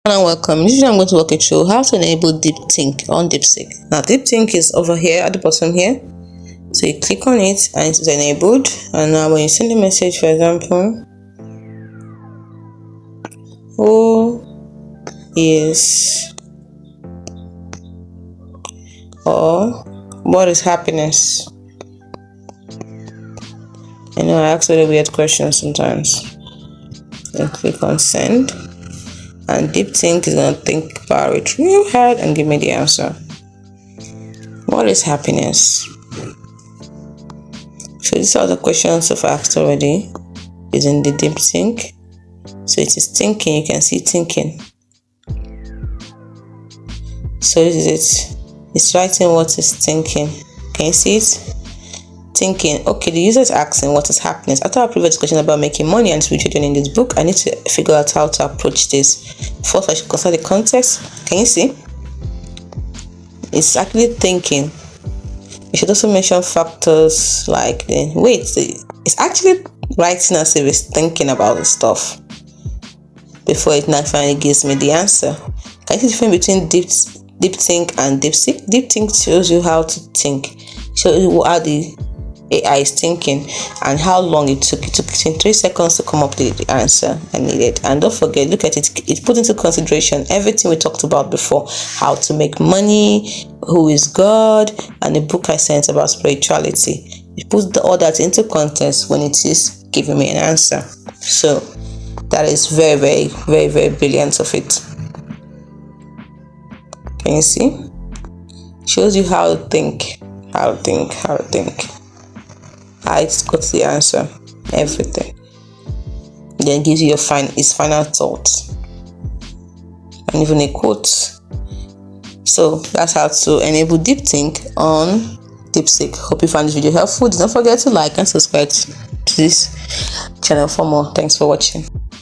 And welcome. This video I'm going to walk you through how to enable Deepthink on Deepseek. Now Deepthink is over here at the bottom here, so you click on it and it's enabled. And now when you send a message, for example, who is or what is happiness? I know I ask very weird questions sometimes. Then click on send. And Deepthink is going to think about it real hard and give me the answer. What is happiness? So these are the questions I've asked already using the Deepthink. So it is thinking, you can see thinking. So this is it. It's writing what is thinking. Can you see it? Thinking. Okay, the user is asking what is happiness. After our previous discussion about making money and switch trading in this book, I need to figure out how to approach this. First, I should consider the context. Can you see? It's actually thinking. You should also mention factors like it's actually writing as if it's thinking about the stuff before it now finally gives me the answer. Can you see the difference between Deepthink and Deepseek? Deepthink shows you how to think, shows you how the AI is thinking and how long it took. It took 3 seconds to come up with the answer I needed. And don't forget, look at it. It put into consideration everything we talked about before: how to make money, who is God, and the book I sent about spirituality. It puts all that into context when it is giving me an answer. So that is very, very, very, very brilliant of it. Can you see? Shows you how to think, how it's got the answer, everything. Then gives you your final thoughts and even a quote. So that's how to enable Deepthink on Deepseek. Hope you found this video helpful. Don't forget to like and subscribe to this channel for more. Thanks for watching.